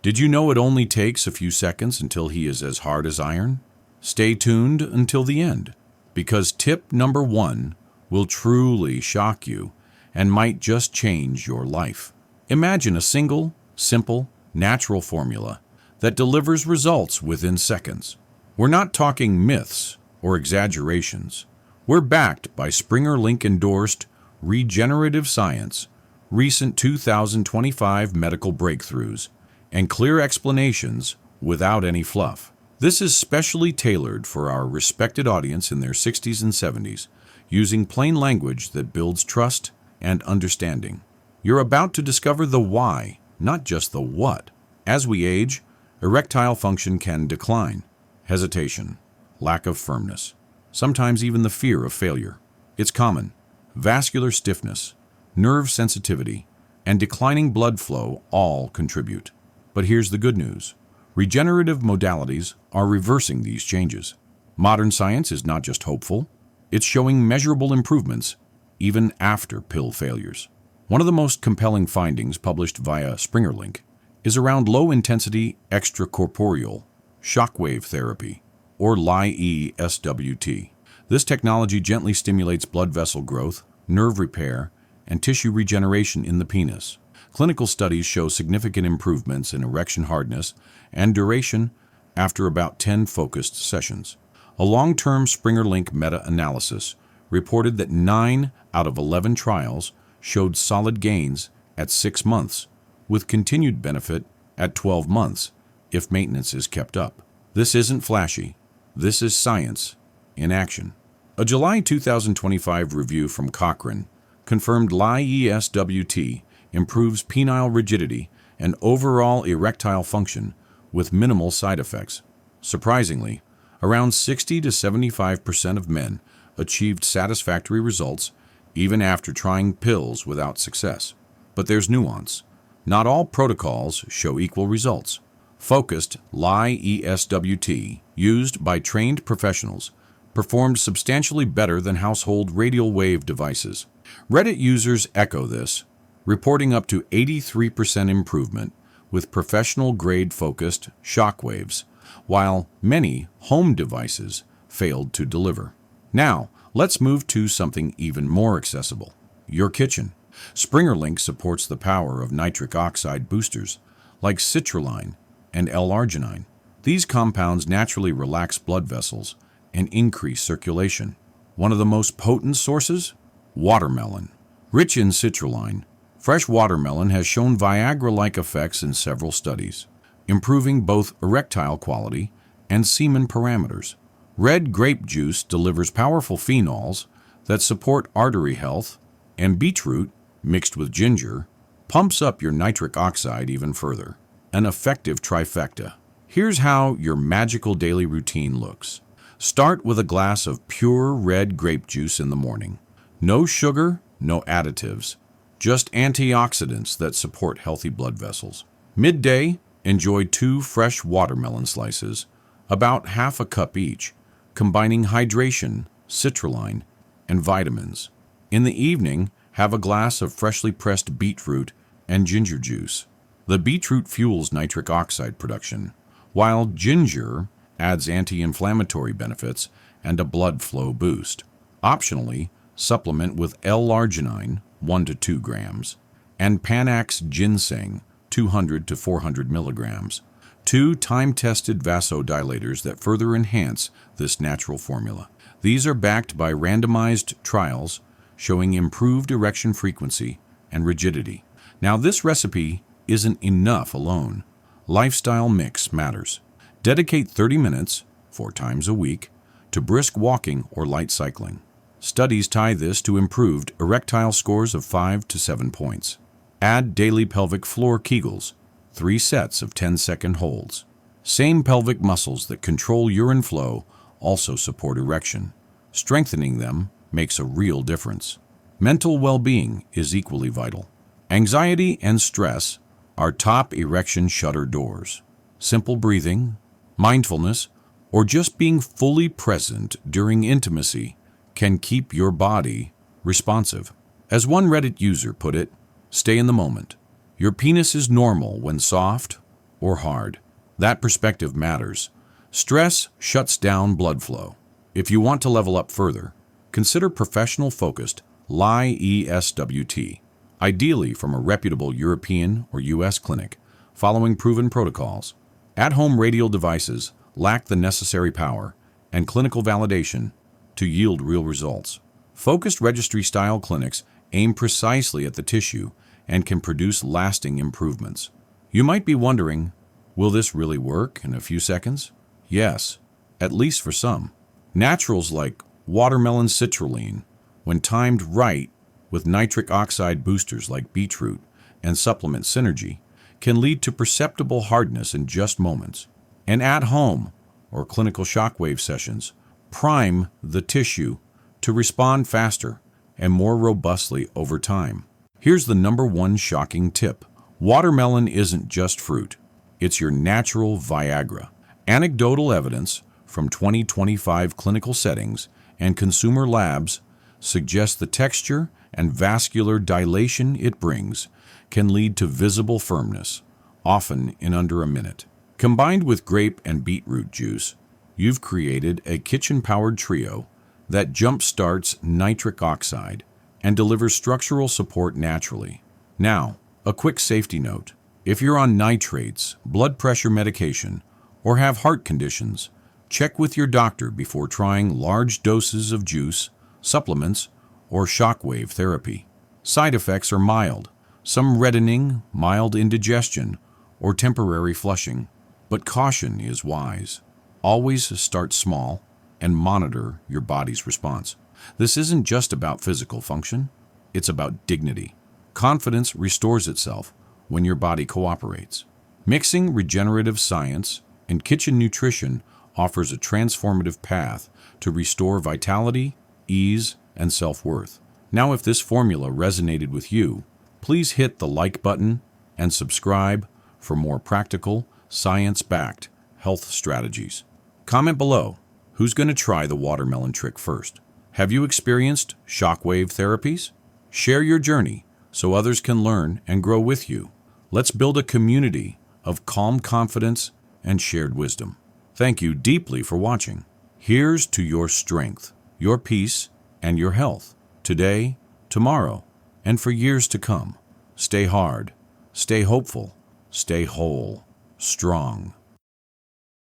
Did you know it only takes a few seconds until he is as hard as iron? Stay tuned until the end, because tip number 1 will truly shock you and might just change your life. Imagine a single, simple, natural formula that delivers results within seconds. We're not talking myths or exaggerations. We're backed by SpringerLink-endorsed regenerative science, recent 2025 medical breakthroughs, and clear explanations without any fluff. This is specially tailored for our respected audience in their 60s and 70s, using plain language that builds trust and understanding. You're about to discover the why, not just the what. As we age, erectile function can decline. Hesitation, lack of firmness, sometimes even the fear of failure. It's common. Vascular stiffness, nerve sensitivity, and declining blood flow all contribute. But here's the good news. Regenerative modalities are reversing these changes. Modern science is not just hopeful, it's showing measurable improvements even after pill failures. One of the most compelling findings published via SpringerLink is around low-intensity extracorporeal shockwave therapy, or Li-ESWT. This technology gently stimulates blood vessel growth, nerve repair, and tissue regeneration in the penis. Clinical studies show significant improvements in erection hardness and duration after about 10 focused sessions. A long-term SpringerLink meta-analysis reported that 9 out of 11 trials showed solid gains at 6 months, with continued benefit at 12 months if maintenance is kept up. This isn't flashy. This is science in action. A July 2025 review from Cochrane confirmed Li-ESWT improves penile rigidity and overall erectile function with minimal side effects. Surprisingly, around 60 to 75% of men achieved satisfactory results even after trying pills without success. But there's nuance. Not all protocols show equal results. Focused Li-ESWT, used by trained professionals, performed substantially better than household radial wave devices. Reddit users echo this, reporting up to 83% improvement with professional-grade focused shockwaves, while many home devices failed to deliver. Now, let's move to something even more accessible: your kitchen. SpringerLink supports the power of nitric oxide boosters like citrulline and L-arginine. These compounds naturally relax blood vessels and increase circulation. One of the most potent sources? Watermelon. Rich in citrulline, fresh watermelon has shown Viagra-like effects in several studies, improving both erectile quality and semen parameters. Red grape juice delivers powerful phenols that support artery health, and beetroot, mixed with ginger, pumps up your nitric oxide even further. An effective trifecta. Here's how your magical daily routine looks. Start with a glass of pure red grape juice in the morning. No sugar, no additives, just antioxidants that support healthy blood vessels. Midday, enjoy 2 fresh watermelon slices, about half a cup each, combining hydration, citrulline, and vitamins. In the evening, have a glass of freshly pressed beetroot and ginger juice. The beetroot fuels nitric oxide production, while ginger adds anti-inflammatory benefits and a blood flow boost. Optionally, supplement with L-arginine, 1 to 2 grams, and Panax ginseng, 200 to 400 milligrams, 2 time-tested vasodilators that further enhance this natural formula. These are backed by randomized trials showing improved erection frequency and rigidity. Now, this recipe isn't enough alone. Lifestyle mix matters. Dedicate 30 minutes, 4 times a week, to brisk walking or light cycling. Studies tie this to improved erectile scores of 5 to 7 points. Add daily pelvic floor Kegels, 3 sets of 10-second holds. Same pelvic muscles that control urine flow also support erection. Strengthening them makes a real difference. Mental well-being is equally vital. Anxiety and stress are top erection shutter doors. Simple breathing, mindfulness, or just being fully present during intimacy can keep your body responsive. As one Reddit user put it, stay in the moment. Your penis is normal when soft or hard. That perspective matters. Stress shuts down blood flow. If you want to level up further, consider professional-focused Li-ESWT, ideally from a reputable European or US clinic, following proven protocols. At-home radial devices lack the necessary power and clinical validation to yield real results. Focused registry-style clinics aim precisely at the tissue and can produce lasting improvements. You might be wondering, will this really work in a few seconds? Yes, at least for some. Naturals like watermelon citrulline, when timed right with nitric oxide boosters like beetroot and supplement synergy, can lead to perceptible hardness in just moments. And at-home or clinical shockwave sessions prime the tissue to respond faster and more robustly over time. Here's the #1 shocking tip. Watermelon isn't just fruit. It's your natural Viagra. Anecdotal evidence from 2025 clinical settings and consumer labs suggests the texture and vascular dilation it brings can lead to visible firmness, often in under a minute. Combined with grape and beetroot juice, you've created a kitchen-powered trio that jump-starts nitric oxide and delivers structural support naturally. Now, a quick safety note. If you're on nitrates, blood pressure medication, or have heart conditions, check with your doctor before trying large doses of juice, supplements, or shockwave therapy. Side effects are mild, some reddening, mild indigestion, or temporary flushing. But caution is wise. Always start small and monitor your body's response. This isn't just about physical function, it's about dignity. Confidence restores itself when your body cooperates. Mixing regenerative science and kitchen nutrition offers a transformative path to restore vitality, ease, and self-worth. Now, if this formula resonated with you, please hit the like button and subscribe for more practical, science-backed health strategies. Comment below, who's going to try the watermelon trick first? Have you experienced shockwave therapies? Share your journey so others can learn and grow with you. Let's build a community of calm confidence and shared wisdom. Thank you deeply for watching. Here's to your strength, your peace, and your health, today, tomorrow, and for years to come. Stay hard, stay hopeful, stay whole, strong.